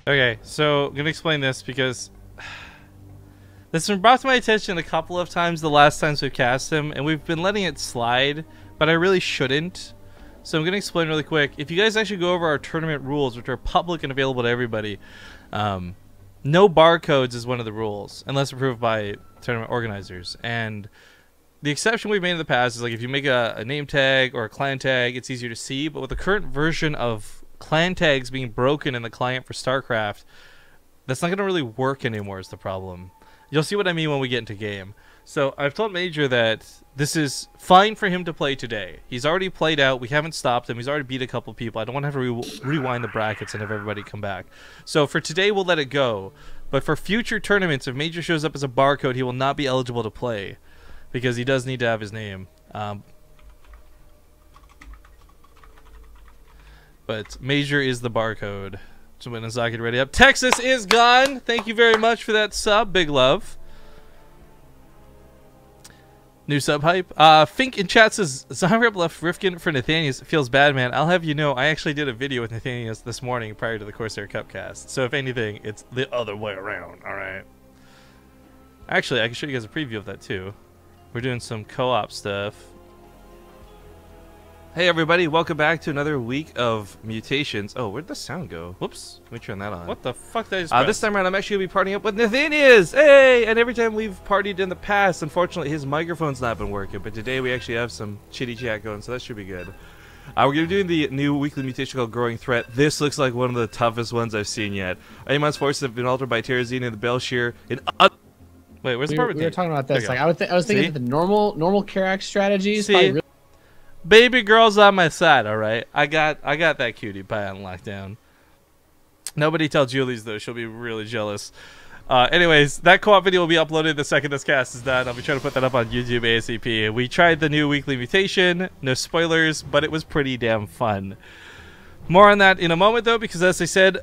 Okay, so I'm gonna explain this because this has been brought to my attention a couple of times the last times we've cast him, and we've been letting it slide, but I really shouldn't. So I'm gonna explain really quick. If you guys actually go over our tournament rules, which are public and available to everybody, no barcodes is one of the rules, unless approved by tournament organizers. And the exception we've made in the past is like if you make a name tag or a clan tag, it's easier to see. But with the current version of clan tags being broken in the client for StarCraft, that's not going to really work anymore is the problem. You'll see what I mean when we get into game. So I've told Major that this is fine for him to play today. He's already played out. We haven't stopped him. He's already beat a couple people. I don't want to have to rewind the brackets and have everybody come back. So for today, we'll let it go. But for future tournaments, if Major shows up as a barcode, he will not be eligible to play because he does need to have his name. But Major is the barcode. So when Socke ready up. Texas is gone. Thank you very much for that sub. Big love. New sub hype. Fink in chat says Zyrep left Rifkin for Nathanius. Feels bad, man. I'll have you know, I actually did a video with Nathanius this morning prior to the Corsair Cup cast. So if anything, it's the other way around. Alright. Actually, I can show you guys a preview of that too. We're doing some co-op stuff. Hey everybody, welcome back to another week of mutations. Oh, where'd the sound go? Whoops, let me turn that on. What the fuck did I just press? This time around, I'm actually going to be partying up with Nathanius! Hey! And every time we've partied in the past, unfortunately, his microphone's not been working. But today we actually have some chitty chat going, so that should be good. We're going to be doing the new weekly mutation called Growing Threat. This looks like one of the toughest ones I've seen yet. Amon's forces have been altered by Terrazine and the Belshir. Wait, where's the part with we were talking about this. Like, I was thinking that the normal Karax strategy is probably really. Baby girl's on my side, all right. I got that cutie pie on lockdown. Nobody tell Julie's though; she'll be really jealous. Anyways, that co-op video will be uploaded the second this cast is done. I'll be trying to put that up on YouTube ASAP. We tried the new weekly mutation. No spoilers, but it was pretty damn fun. More on that in a moment though, because as I said,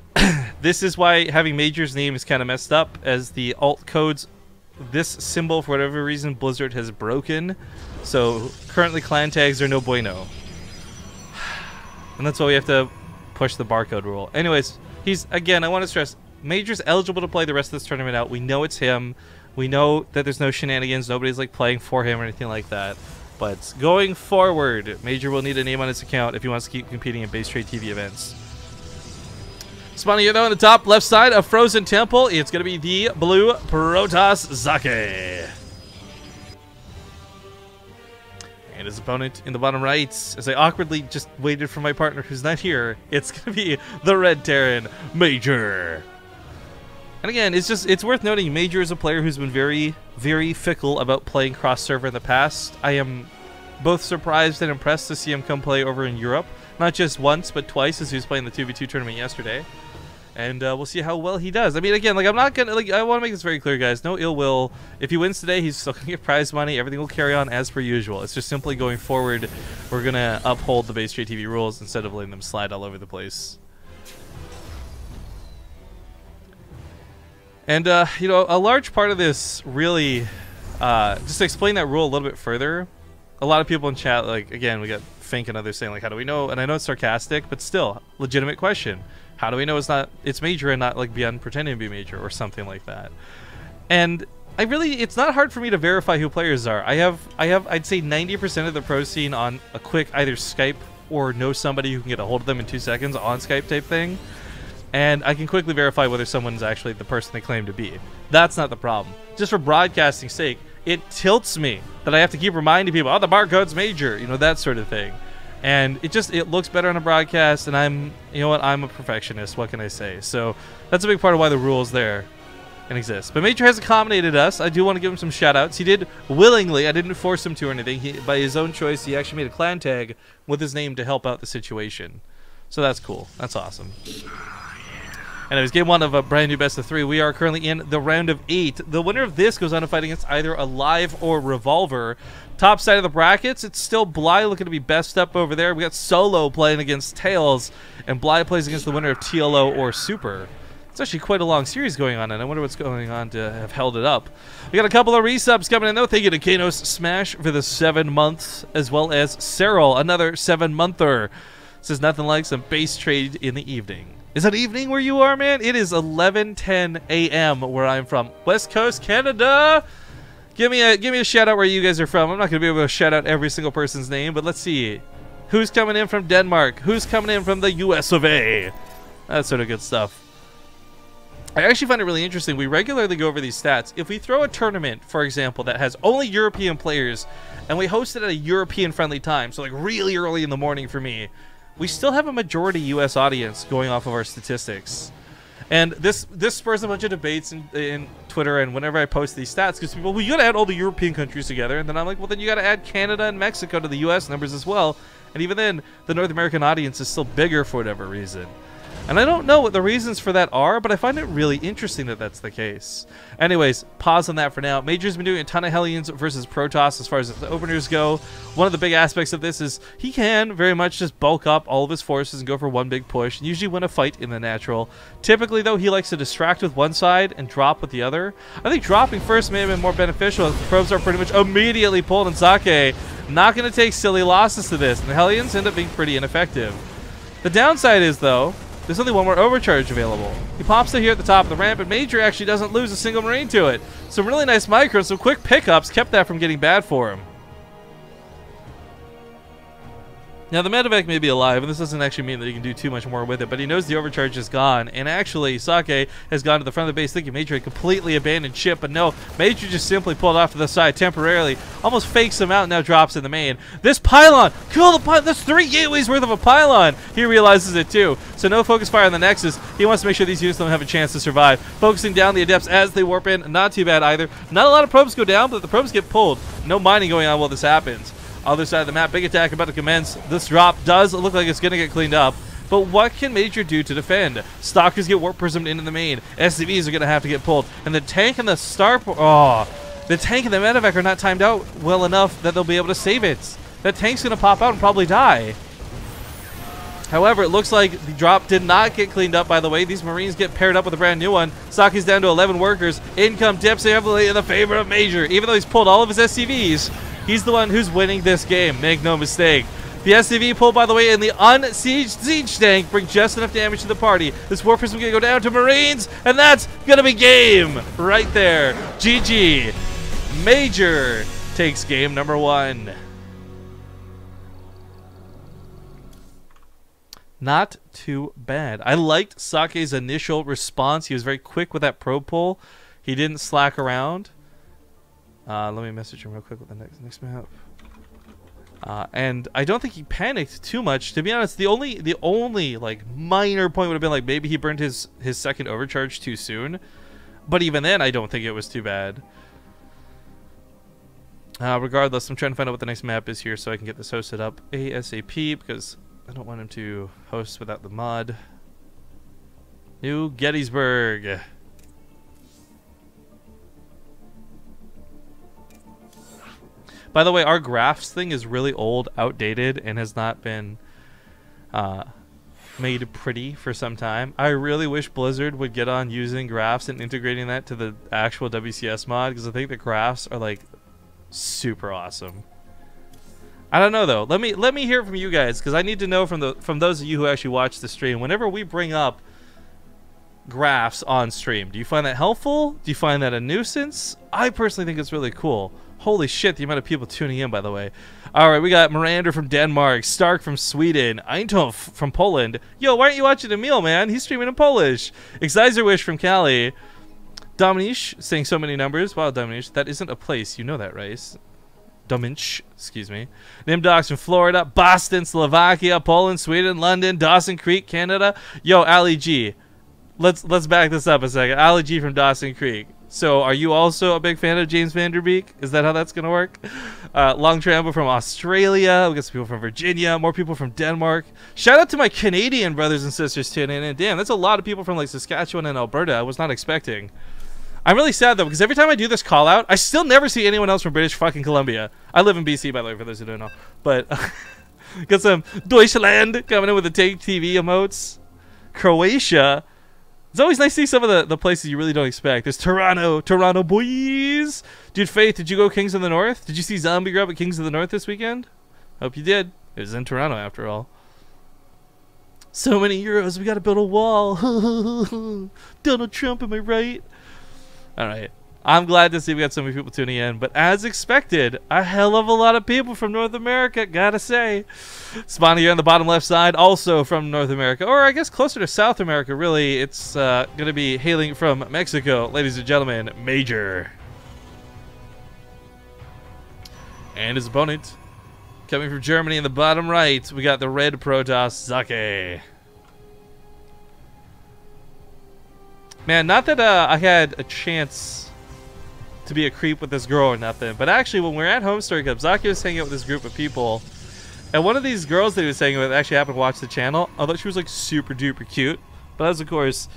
this is why having Major's name is kind of messed up, as the alt codes. This symbol, for whatever reason, Blizzard has broken. So currently clan tags are no bueno. And that's why we have to push the barcode rule. Anyways, again, I want to stress, Major's eligible to play the rest of this tournament out. We know it's him. We know that there's no shenanigans. Nobody's like playing for him or anything like that. But going forward, Major will need a name on his account if he wants to keep competing in BaseTradeTV events. Spawning here though on the top left side of Frozen Temple, it's going to be the blue Protoss Socke. And his opponent in the bottom right, as I awkwardly just waited for my partner who's not here, it's going to be the Red Terran, Major. And again, it's worth noting Major is a player who's been very, very fickle about playing cross-server in the past. I am both surprised and impressed to see him come play over in Europe. Not just once, but twice, as he was playing the 2v2 tournament yesterday. And we'll see how well he does. I mean, again, like, I'm not gonna, like, I want to make this very clear, guys. No ill will. If he wins today, he's still gonna get prize money. Everything will carry on as per usual. It's just simply going forward, we're gonna uphold the BaseTradeTV rules instead of letting them slide all over the place. And, you know, a large part of this really, just to explain that rule a little bit further, a lot of people in chat, like, again, we got Fink and others saying, like, how do we know? And I know it's sarcastic, but still, legitimate question. How do we know it's Major and not like beyond pretending to be Major or something like that? And it's not hard for me to verify who players are. I have I'd say 90% of the pro scene on a quick either Skype or know somebody who can get a hold of them in 2 seconds on Skype type thing. And I can quickly verify whether someone's actually the person they claim to be. That's not the problem. Just for broadcasting sake, it tilts me that I have to keep reminding people, oh, the barcode's Major, you know, that sort of thing. And it looks better on a broadcast, and you know what, I'm a perfectionist, what can I say? So that's a big part of why the rule's there and exists. But Major has accommodated us. I do want to give him some shout outs. He did willingly, I didn't force him to or anything. By his own choice, he actually made a clan tag with his name to help out the situation. So that's cool. That's awesome. And it was game 1 of a brand new best of 3. We are currently in the round of 8. The winner of this goes on to fight against either a Live or Revolver. Top side of the brackets, it's still Bly looking to be best up over there. We got Solo playing against Tails, and Bly plays against the winner of TLO or Super. It's actually quite a long series going on, and I wonder what's going on to have held it up. We got a couple of resubs coming in, though. Thank you to Kanos Smash for the 7 months, as well as Cyril, another 7-monther. Says nothing like some base trade in the evening. Is it evening where you are, man? It is 11:10 a.m. where I'm from. West Coast, Canada. Give me a shout out where you guys are from. I'm not going to be able to shout out every single person's name, but let's see. Who's coming in from Denmark? Who's coming in from the US of A? That sort of good stuff. I actually find it really interesting. We regularly go over these stats. If we throw a tournament, for example, that has only European players, and we host it at a European-friendly time, so like really early in the morning for me, we still have a majority US audience going off of our statistics. And this spurs a bunch of debates in Twitter and whenever I post these stats, because people, well, you gotta add all the European countries together, and then I'm like, well, then you gotta add Canada and Mexico to the US numbers as well. And even then, the North American audience is still bigger for whatever reason. And I don't know what the reasons for that are, but I find it really interesting that that's the case. Anyways, pause on that for now. Major's been doing a ton of Hellions versus Protoss as far as the openers go. One of the big aspects of this is he can very much just bulk up all of his forces and go for one big push, and usually win a fight in the natural. Typically, though, he likes to distract with one side and drop with the other. I think dropping first may have been more beneficial, as the probes are pretty much immediately pulled, and Socke not going to take silly losses to this, and the Hellions end up being pretty ineffective. The downside is, though, there's only one more overcharge available. He pops it here at the top of the ramp, and Major actually doesn't lose a single Marine to it. Some really nice micros, some quick pickups kept that from getting bad for him. Now, the medevac may be alive, and this doesn't actually mean that he can do too much more with it, but he knows the overcharge is gone, and actually, Socke has gone to the front of the base thinking Major had completely abandoned ship, but no, Major just simply pulled off to the side temporarily, almost fakes him out, and now drops in the main. This pylon! Kill the pylon! That's 3 gateways worth of a pylon! He realizes it too, so no focus fire on the Nexus. He wants to make sure these units don't have a chance to survive. Focusing down the Adepts as they warp in, not too bad either. Not a lot of probes go down, but the probes get pulled. No mining going on while this happens. Other side of the map, big attack about to commence. This drop does look like it's going to get cleaned up. But what can Major do to defend? Stalkers get warp prismed into the main. SCVs are going to have to get pulled. And the tank and the the tank and the medevac are not timed out well enough that they'll be able to save it. That tank's going to pop out and probably die. However, it looks like the drop did not get cleaned up, by the way. These Marines get paired up with a brand new one. Socke's down to 11 workers. Income dips heavily in the favor of Major. Even though he's pulled all of his SCVs, he's the one who's winning this game, make no mistake. The SCV pull, by the way, and the unsieged siege tank bring just enough damage to the party. This warp prism is going to go down to Marines, and that's going to be game right there. GG. Major takes game number 1. Not too bad. I liked Socke's initial response. He was very quick with that probe pull. He didn't slack around. Let me message him real quick with the next map. And I don't think he panicked too much. To be honest, the only like minor point would have been like maybe he burned his second overcharge too soon. But even then, I don't think it was too bad. Regardless, I'm trying to find out what the next map is here so I can get this hosted up ASAP, because I don't want him to host without the mod. New Gettysburg. By the way, our graphs thing is really old, outdated, and has not been made pretty for some time. I really wish Blizzard would get on using graphs and integrating that to the actual WCS mod, because I think the graphs are like super awesome. I don't know though. Let me hear from you guys, because I need to know from those of you who actually watch the stream. Whenever we bring up graphs on stream, do you find that helpful? Do you find that a nuisance? I personally think it's really cool. Holy shit, the amount of people tuning in, by the way. Alright, we got Miranda from Denmark, Stark from Sweden, Einthoff from Poland. Yo, why aren't you watching Emil, man? He's streaming in Polish. Exizerwish from Cali. Dominish saying so many numbers. Wow, Dominish, that isn't a place. You know that, right? Dominch, excuse me. Nimdox from Florida, Boston, Slovakia, Poland, Sweden, London, Dawson Creek, Canada. Yo, Ali G. Let's back this up a second. Ali G from Dawson Creek. So, are you also a big fan of James Van Der Beek? Is that how that's going to work? Long Trample from Australia. We got some people from Virginia. More people from Denmark. Shout out to my Canadian brothers and sisters tuning in. Damn, that's a lot of people from like Saskatchewan and Alberta. I was not expecting. I'm really sad though, because every time I do this call out, I still never see anyone else from British fucking Columbia. I live in BC, by the way, for those who don't know. But got some Deutschland coming in with the TvP emotes. Croatia. It's always nice to see some of the places you really don't expect. There's Toronto boys. Dude, Faith, did you go Kings of the North? Did you see Zombie Grub at Kings of the North this weekend? Hope you did. It was in Toronto after all. So many euros, we gotta build a wall. Donald Trump, am I right? Alright. I'm glad to see we got so many people tuning in, but as expected, a hell of a lot of people from North America, gotta say. Spawning here on the bottom left side, also from North America, or I guess closer to South America, really. It's gonna be hailing from Mexico, ladies and gentlemen, MajOr. And his opponent, coming from Germany in the bottom right, we got the red Protoss, Socke. Man, not that I had a chance to be a creep with this girl or nothing, but actually when we were at Home Story Cup, Socke was hanging out with this group of people, and one of these girls that he was hanging with actually happened to watch the channel. I thought she was like super duper cute, but as of course,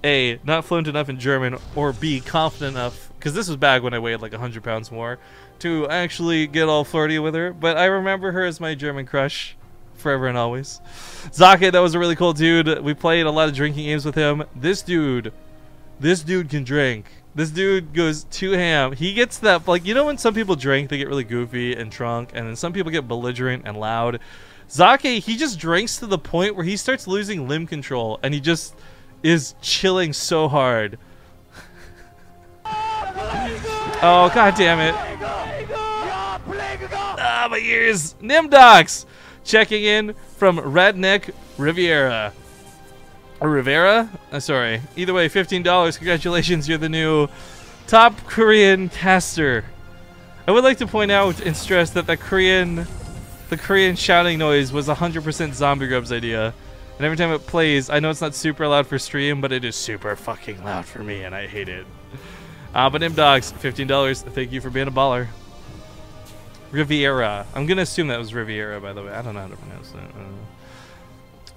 A, not fluent enough in German, or B, confident enough, because this was back when I weighed like 100 pounds more, to actually get all flirty with her. But I remember her as my German crush forever and always. Socke, that was a really cool dude. We played a lot of drinking games with him. This dude can drink. This dude goes too ham. He gets that, like, you know when some people drink, they get really goofy and drunk, and then some people get belligerent and loud. Socke, he just drinks to the point where he starts losing limb control, and he just is chilling so hard. Oh, god damn it. Ah, my ears. Nimdox checking in from Redneck Riviera. Or Rivera? Sorry. Either way, $15. Congratulations, you're the new top Korean caster. I would like to point out and stress that the Korean shouting noise was 100% Zombie Grub's idea. And every time it plays, I know it's not super loud for stream, but it is super fucking loud for me, and I hate it. But Nimdogs, $15. Thank you for being a baller. Riviera. I'm gonna assume that was Riviera, by the way. I don't know how to pronounce that.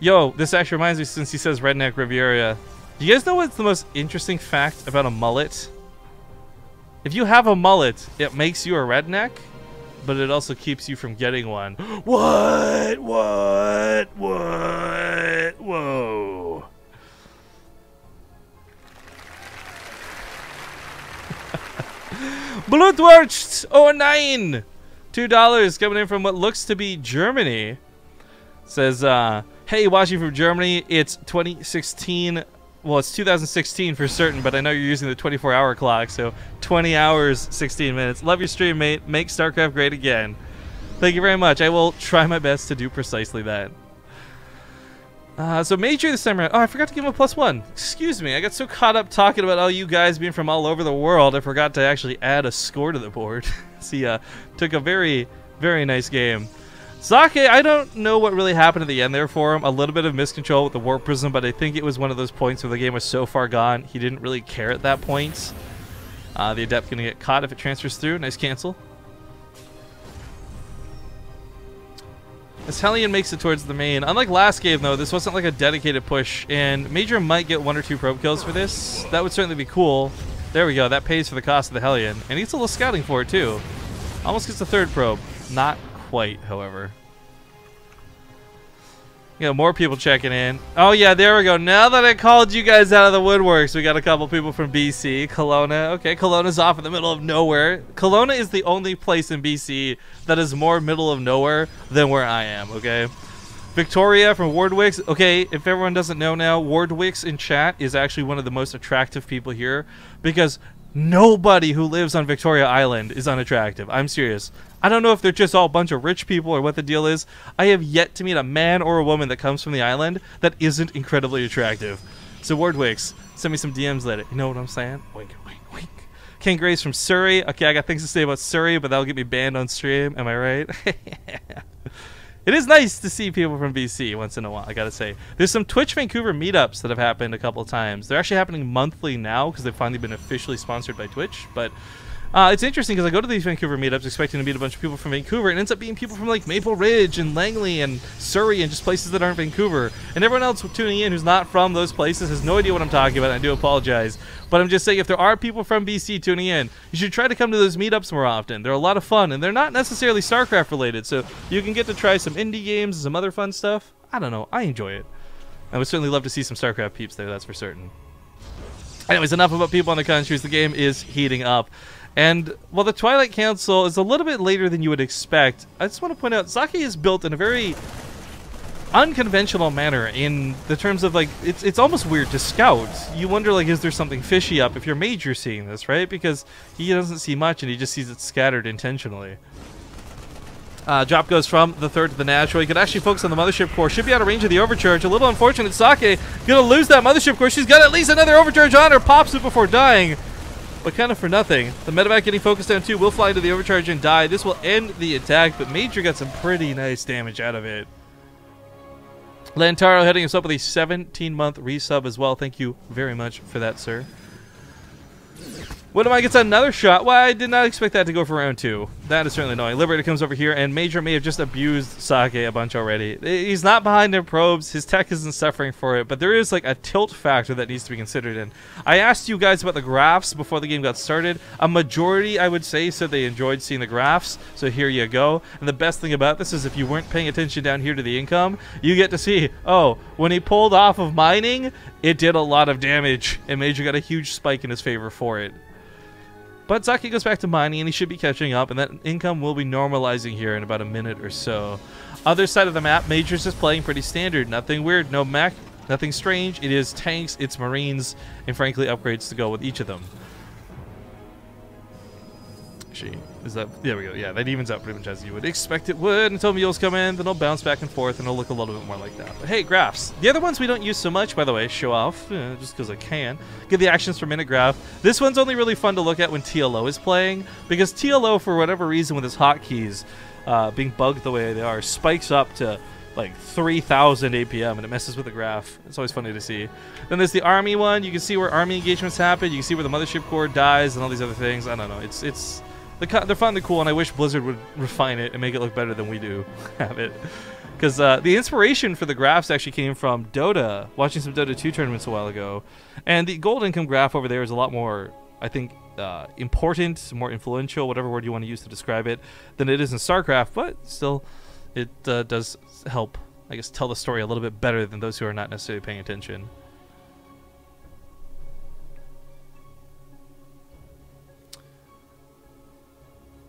Yo, this actually reminds me, since he says Redneck Riviera. Do you guys know what's the most interesting fact about a mullet? If you have a mullet, it makes you a redneck, but it also keeps you from getting one. What? Whoa. Blutwurst 09. $2 coming in from what looks to be Germany. Says, hey, watching from Germany, it's 2016. Well, it's 2016 for certain, but I know you're using the 24-hour clock, so 20 hours, 16 minutes. Love your stream, mate. Make StarCraft great again. Thank you very much. I will try my best to do precisely that. So MajOr this time around. Oh, I forgot to give him a +1. Excuse me. I got so caught up talking about all you guys being from all over the world, I forgot to actually add a score to the board. So took a very, very nice game. Socke, I don't know what really happened at the end there for him. A little bit of miscontrol with the Warp Prism, but I think it was one of those points where the game was so far gone, he didn't really care at that point. The Adept going to get caught if it transfers through. Nice cancel. As Hellion makes it towards the main. Unlike last game, though, this wasn't like a dedicated push, and MajOr might get 1 or 2 probe kills for this. That would certainly be cool. There we go. That pays for the cost of the Hellion. And he gets a little scouting for it, too. Almost gets the 3rd probe. Not quite, however. More people checking in. Oh yeah, there we go. Now that I called you guys out of the woodworks, we got a couple people from BC. Kelowna. Okay, Kelowna's off in the middle of nowhere. Kelowna is the only place in BC that is more middle of nowhere than where I am, okay? Victoria from Wardwicks. Okay, if everyone doesn't know now, Wardwicks in chat is actually one of the most attractive people here because nobody who lives on Victoria Island is unattractive. I'm serious. I don't know if they're just all a bunch of rich people or what the deal is. I have yet to meet a man or a woman that comes from the island that isn't incredibly attractive. So Wardwicks, send me some DMs later. You know what I'm saying? Wink, wink, wink. Ken Grace from Surrey. Okay, I got things to say about Surrey, but that'll get me banned on stream. Am I right? It is nice to see people from BC once in a while, I gotta say. There's some Twitch Vancouver meetups that have happened a couple of times. They're actually happening monthly now because they've finally been officially sponsored by Twitch, but it's interesting because I go to these Vancouver meetups expecting to meet a bunch of people from Vancouver, and it ends up being people from like Maple Ridge and Langley and Surrey and just places that aren't Vancouver. And everyone else tuning in who's not from those places has no idea what I'm talking about, and I do apologize. But I'm just saying, if there are people from BC tuning in, you should try to come to those meetups more often. They're a lot of fun, and they're not necessarily StarCraft related, so you can get to try some indie games and some other fun stuff. I don't know. I enjoy it. I would certainly love to see some StarCraft peeps there, that's for certain. Anyways, enough about people in the countries. The game is heating up. And while the Twilight Council is a little bit later than you would expect, I just want to point out, Socke is built in a very unconventional manner in the terms of like it's almost weird to scout. You wonder like, is there something fishy up if you're Major seeing this, right? Because he doesn't see much and he just sees it scattered intentionally. Drop goes from the third to the natural. He could actually focus on the mothership core. Should be out of range of the overcharge. A little unfortunate. Socke gonna lose that mothership core. She's got at least another overcharge on her. Pops it before dying, but kind of for nothing. The medevac getting focused down too will fly into the overcharge and die. This will end the attack, but Major got some pretty nice damage out of it. Lantaro heading us up with a 17-month resub as well. Thank you very much for that, sir. Windamine gets another shot. Well, I did not expect that to go for round 2. That is certainly annoying. Liberator comes over here, and Major may have just abused Socke a bunch already. He's not behind in probes. His tech isn't suffering for it, but there is like a tilt factor that needs to be considered in. I asked you guys about the graphs before the game got started. A majority, I would say, said they enjoyed seeing the graphs, so here you go. And the best thing about this is if you weren't paying attention down here to the income, you get to see, oh, when he pulled off of mining, it did a lot of damage, and Major got a huge spike in his favor for it. But Socke goes back to mining, and he should be catching up, and that income will be normalizing here in about a minute or so. Other side of the map, Major's just playing pretty standard. Nothing weird, no mech, nothing strange. It is tanks, it's marines, and frankly upgrades to go with each of them. Actually, is that... There we go. Yeah, that evens out pretty much as you would expect it would until mules come in. Then it'll bounce back and forth, and it'll look a little bit more like that. But hey, graphs. The other ones we don't use so much, by the way. Show off, just because I can. Get the actions per minute graph. This one's only really fun to look at when TLO is playing, because TLO, for whatever reason, with his hotkeys being bugged the way they are, spikes up to like 3,000 APM, and it messes with the graph. It's always funny to see. Then there's the army one. You can see where army engagements happen. You can see where the mothership core dies and all these other things. I don't know. They're fun, they're cool, and I wish Blizzard would refine it and make it look better than we do have it. Because the inspiration for the graphs actually came from Dota, watching some Dota 2 tournaments a while ago. And the gold income graph over there is a lot more, I think, important, more influential, whatever word you want to use to describe it, than it is in StarCraft. But still, it does help, I guess, tell the story a little bit better than those who are not necessarily paying attention.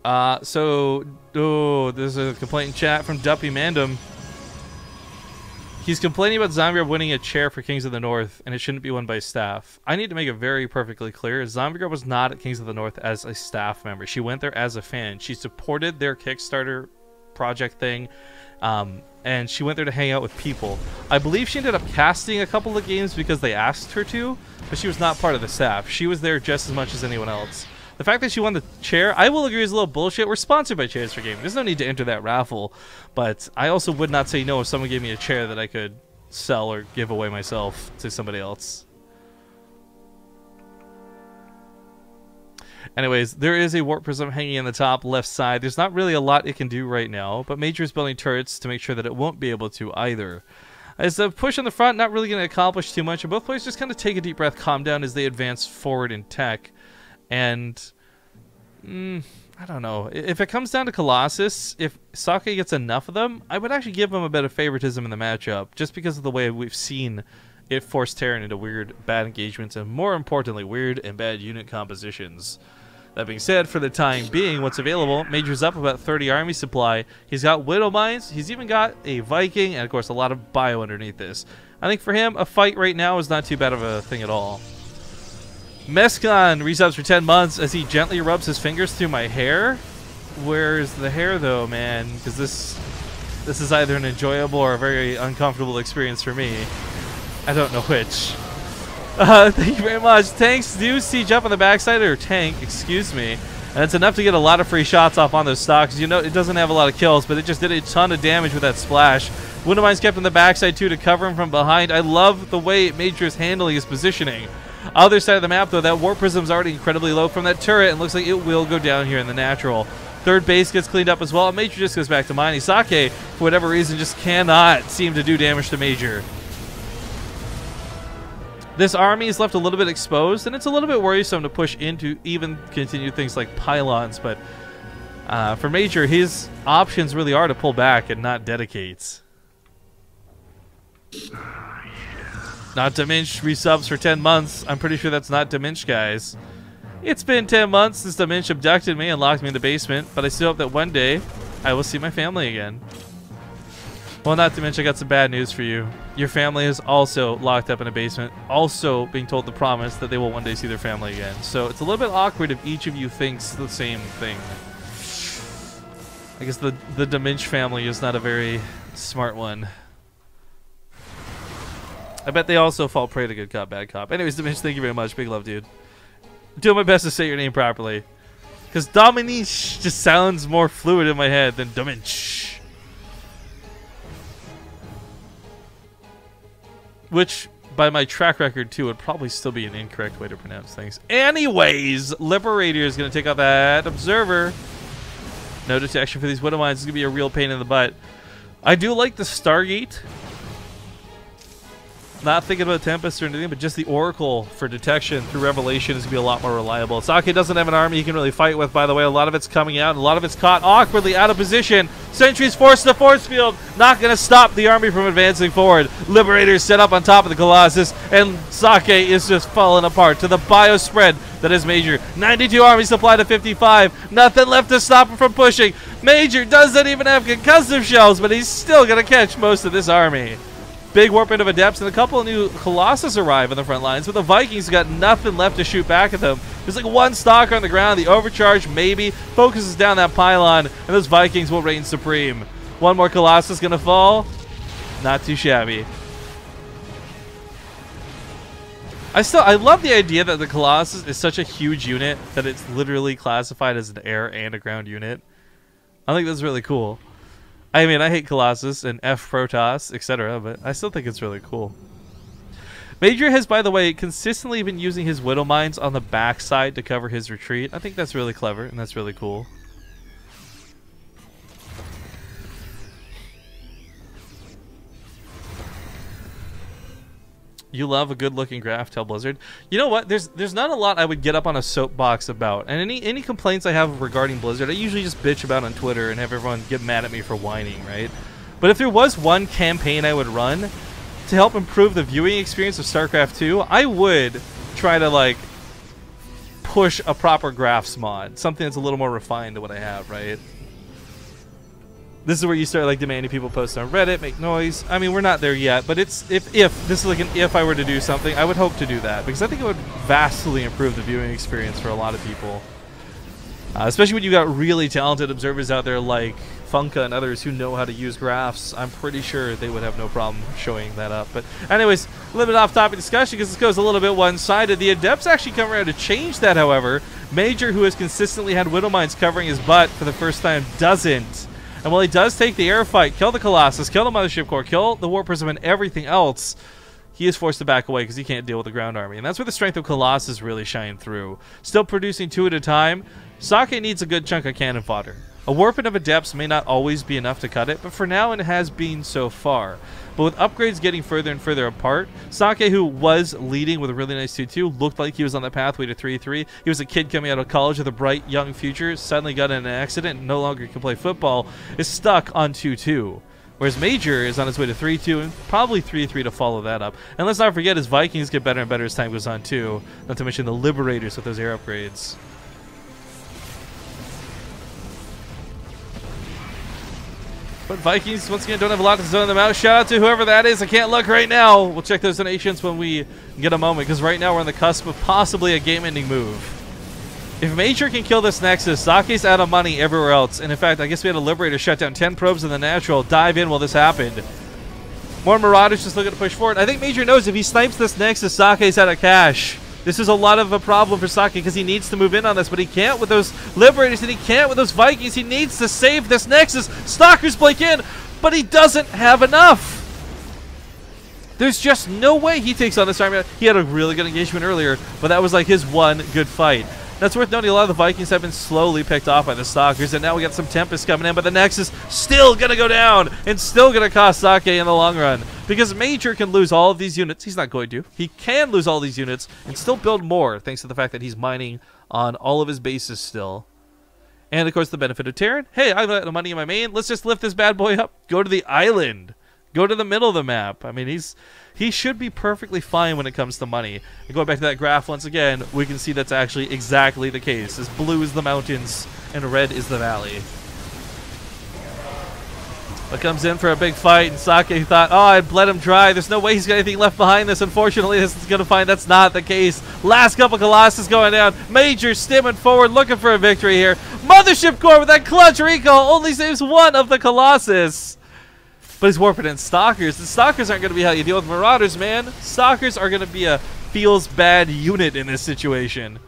There's a complaint in chat from Duppy Mandem. He's complaining about Zombie winning a chair for Kings of the North, and it shouldn't be won by staff. I need to make it very perfectly clear. Zombie was not at Kings of the North as a staff member. She went there as a fan. She supported their Kickstarter project thing, and she went there to hang out with people. I believe she ended up casting a couple of games because they asked her to, but she was not part of the staff. She was there just as much as anyone else. The fact that she won the chair, I will agree, is a little bullshit. We're sponsored by Chairs for Gaming. There's no need to enter that raffle. But I also would not say no if someone gave me a chair that I could sell or give away myself to somebody else. Anyways, there is a warp prism hanging in the top left side. There's not really a lot it can do right now, but Major is building turrets to make sure that it won't be able to either. As the push in the front, not really going to accomplish too much, and both players just kind of take a deep breath, calm down as they advance forward in tech. And I don't know. If it comes down to Colossus, if Socke gets enough of them, I would actually give him a bit of favoritism in the matchup, just because of the way we've seen it force Terran into weird, bad engagements, and more importantly, weird and bad unit compositions. That being said, for the time being, what's available, Major's up about 30 army supply. He's got Widow Mines, he's even got a Viking, and of course a lot of bio underneath this. I think for him, a fight right now is not too bad of a thing at all. Mescon resubs for 10 months as he gently rubs his fingers through my hair. Where's the hair though, man? Because this is either an enjoyable or a very uncomfortable experience for me. I don't know which. Thank you very much. Tanks do siege up on the backside, or tank, excuse me. And it's enough to get a lot of free shots off on those stocks. You know, it doesn't have a lot of kills, but it just did a ton of damage with that splash. Windamine's kept on the backside too to cover him from behind. I love the way Major is handling his positioning. Other side of the map, though, that warp prism's already incredibly low from that turret, and looks like it will go down here in the natural. Third base gets cleaned up as well. Major just goes back to mining. Socke, for whatever reason, just cannot seem to do damage to Major. This army is left a little bit exposed, and it's a little bit worrisome to push into even continue things like pylons, but for Major, his options really are to pull back and not dedicate. Not Diminch resubs for 10 months. I'm pretty sure that's not Diminch, guys. It's been 10 months since Diminch abducted me and locked me in the basement, but I still hope that one day I will see my family again. Well, not to mention, I got some bad news for you. Your family is also locked up in a basement, also being told the promise that they will one day see their family again. So it's a little bit awkward if each of you thinks the same thing. I guess the Dimension family is not a very smart one. I bet they also fall prey to good cop, bad cop. Anyways, Dimension, thank you very much. Big love, dude. Doing my best to say your name properly. Because Dominique just sounds more fluid in my head than Dimension. Which, by my track record, too, would probably still be an incorrect way to pronounce things. Anyways, Liberator is going to take out that Observer. No detection for these Widow Mines. It's going to be a real pain in the butt. I do like the Stargate. Not thinking about Tempest or anything, but just the Oracle for detection through Revelation is going to be a lot more reliable. Socke doesn't have an army he can really fight with, by the way. A lot of it's coming out, and a lot of it's caught awkwardly out of position. Sentry's forced to force field. Not going to stop the army from advancing forward. Liberators set up on top of the Colossus, and Socke is just falling apart to the bio spread that is MajOr. 92 army supply to 55. Nothing left to stop him from pushing. MajOr doesn't even have concussive shells, but he's still going to catch most of this army. Big warp into Adepts, and a couple of new Colossus arrive on the front lines, but the Vikings got nothing left to shoot back at them. There's like one stalker on the ground. The overcharge maybe focuses down that pylon, and those Vikings will reign supreme. One more Colossus gonna fall. Not too shabby. I love the idea that the Colossus is such a huge unit that it's literally classified as an air and a ground unit. I think that's really cool. I mean, I hate Colossus and F Protoss, etc., but I still think it's really cool. MajOr has, by the way, consistently been using his Widow Mines on the backside to cover his retreat. I think that's really clever, and that's really cool. You love a good-looking graph, tell Blizzard. You know what? There's not a lot I would get up on a soapbox about. And any complaints I have regarding Blizzard, I usually just bitch about on Twitter and have everyone get mad at me for whining, right? But if there was one campaign I would run to help improve the viewing experience of StarCraft 2, I would try to, like, push a proper graphs mod. Something that's a little more refined than what I have, right? This is where you start like demanding people post on Reddit, make noise. I mean, we're not there yet, but it's if this is like an if I were to do something, I would hope to do that because I think it would vastly improve the viewing experience for a lot of people, especially when you got really talented observers out there like Funka and others who know how to use graphs. I'm pretty sure they would have no problem showing that up. But anyways, a little bit off-topic discussion because this goes a little bit one-sided. The Adepts actually come around to change that, however. MajOr, who has consistently had Widow Mines covering his butt for the first time, doesn't. And while he does take the air fight, kill the Colossus, kill the Mothership Core, kill the War Prism and everything else, he is forced to back away because he can't deal with the ground army. And that's where the strength of Colossus really shine through. Still producing 2 at a time, Socke needs a good chunk of cannon fodder. A Warping of Adepts may not always be enough to cut it, but for now it has been so far. But with upgrades getting further and further apart, Socke, who was leading with a really nice 2-2, looked like he was on the pathway to 3-3. He was a kid coming out of college with a bright young future, suddenly got in an accident and no longer can play football, is stuck on 2-2. Whereas MajOr is on his way to 3-2 and probably 3-3 to follow that up. And let's not forget his Vikings get better and better as time goes on too, not to mention the Liberators with those air upgrades. But Vikings, once again, don't have a lot to zone them out. Shout out to whoever that is. I can't look right now. We'll check those donations when we get a moment, because right now we're on the cusp of possibly a game-ending move. If MajOr can kill this Nexus, Socke's out of money everywhere else. And in fact, I guess we had a Liberator shut down 10 probes in the natural. Dive in while this happened. More Marauders just looking to push forward. I think MajOr knows if he snipes this Nexus, Socke's out of cash. This is a lot of a problem for Socke because he needs to move in on this, but he can't with those Liberators and he can't with those Vikings. He needs to save this Nexus. Stalkers break in, but he doesn't have enough. There's just no way he takes on this army. He had a really good engagement earlier, but that was like his one good fight. That's worth noting. A lot of the Vikings have been slowly picked off by the Stalkers, and now we got some Tempest coming in, but the Nexus still going to go down and still going to cost Socke in the long run. Because MajOr can lose all of these units. He's not going to. He can lose all these units and still build more, thanks to the fact that he's mining on all of his bases still. And, of course, the benefit of Terran. Hey, I've got the money in my main. Let's just lift this bad boy up. Go to the island. Go to the middle of the map. I mean, he should be perfectly fine when it comes to money. And going back to that graph once again, we can see that's actually exactly the case. As blue is the mountains and red is the valley. But comes in for a big fight, and Socke thought, oh, I'd bled him dry. There's no way he's got anything left behind this. Unfortunately, this is going to find that's not the case. Last couple Colossus going down. MajOr stimming forward, looking for a victory here. Mothership Core with that clutch recall only saves one of the Colossus. But he's warping in Stalkers. The Stalkers aren't going to be how you deal with Marauders, man. Stalkers are going to be a feels bad unit in this situation.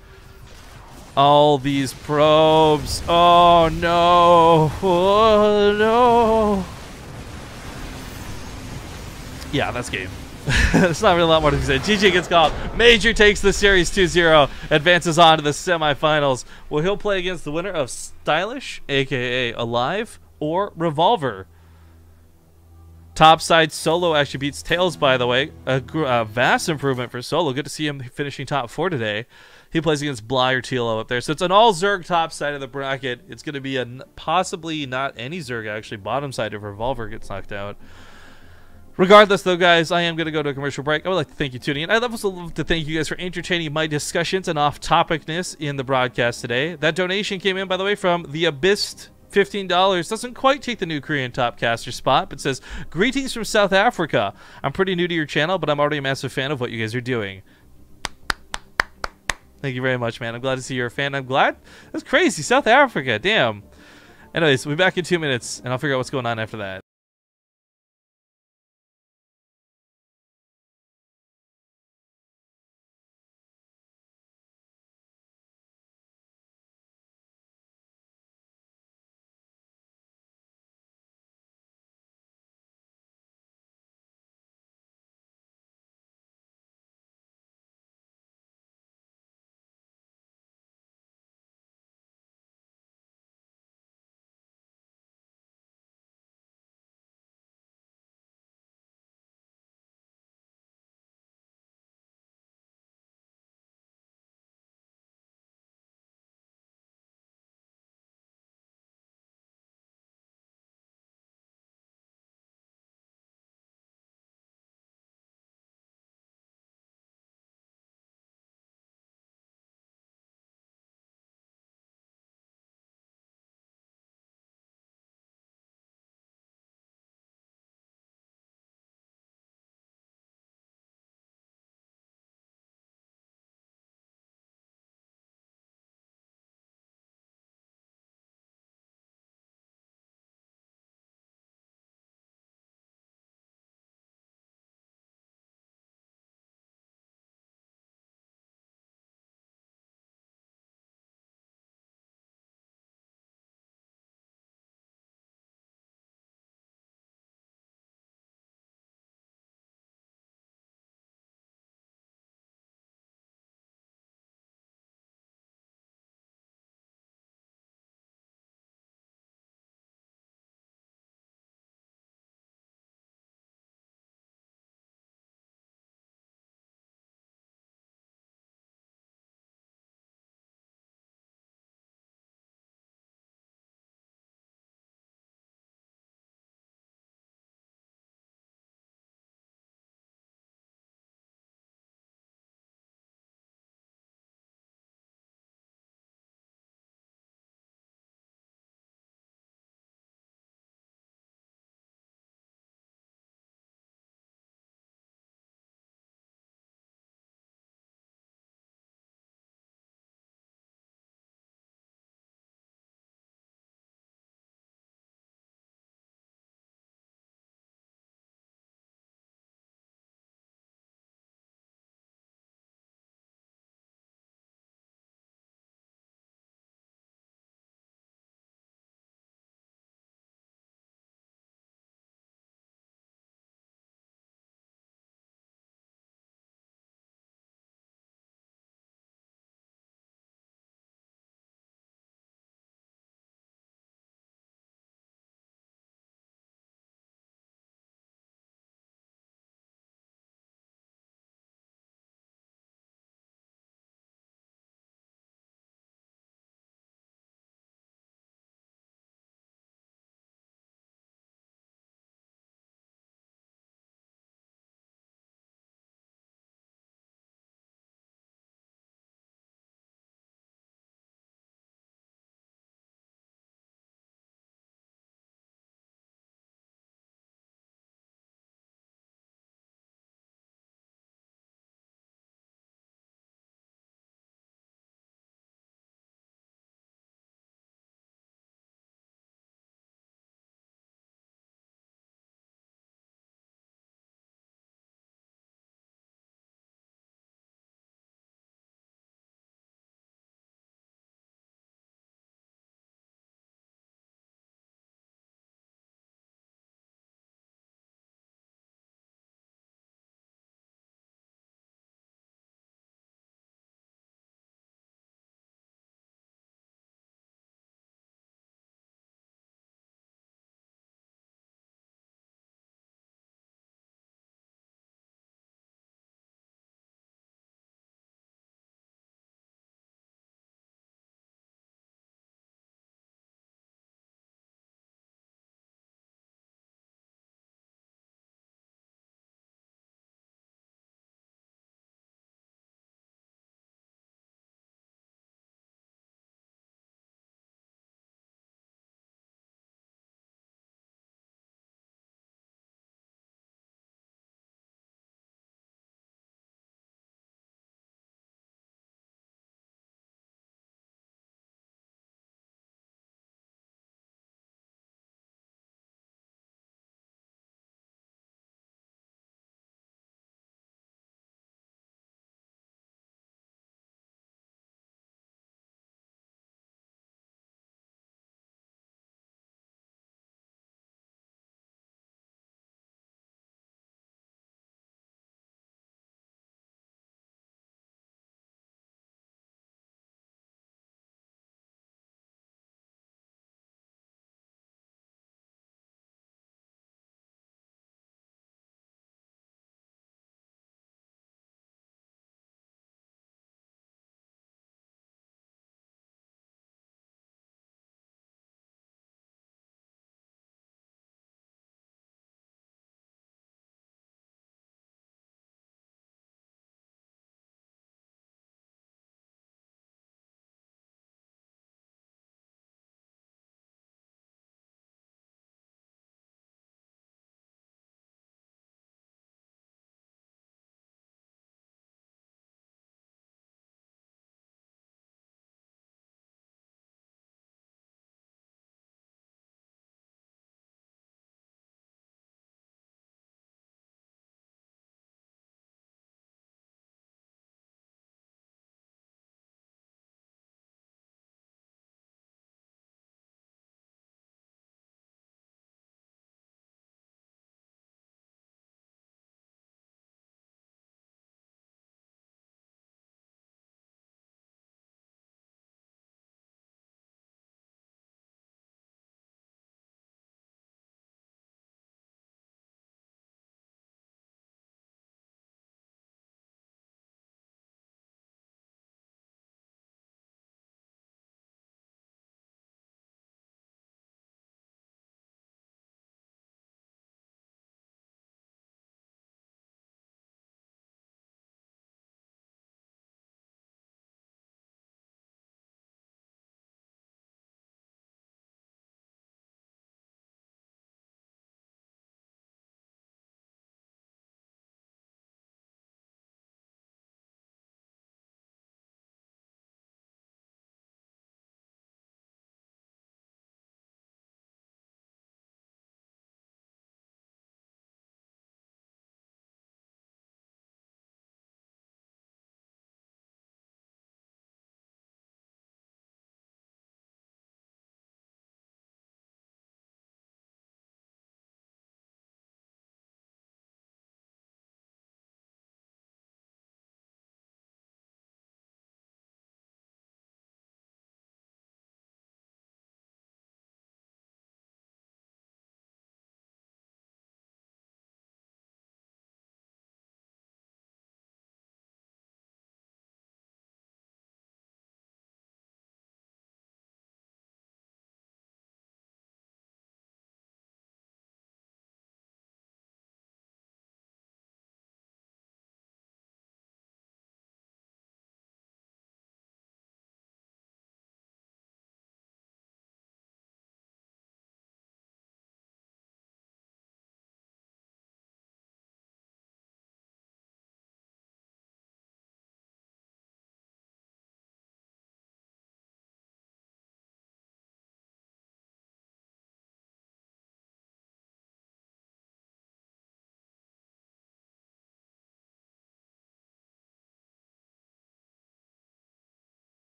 All these probes. Oh no. Oh no. Yeah, that's game. There's not really a lot more to say. GG gets called. MajOr takes the series 2-0, advances on to the semifinals. Well, he'll play against the winner of Stylish, aka Alive, or Revolver. Topside Solo actually beats Tails, by the way. A vast improvement for Solo. Good to see him finishing top 4 today. He plays against Bly or Tilo up there. So it's an all Zerg top side of the bracket. It's going to be a possibly not any Zerg, actually. Bottom side if Revolver gets knocked out. Regardless, though, guys, I am going to go to a commercial break. I would like to thank you for tuning in. I'd also love to thank you guys for entertaining my discussions and off-topicness in the broadcast today. That donation came in, by the way, from the Abyss. $15 doesn't quite take the new Korean Topcaster spot, but says, greetings from South Africa. I'm pretty new to your channel, but I'm already a massive fan of what you guys are doing. Thank you very much, man. I'm glad to see you're a fan. I'm glad. That's crazy. South Africa. Damn. Anyways, we'll be back in 2 minutes, and I'll figure out what's going on after that.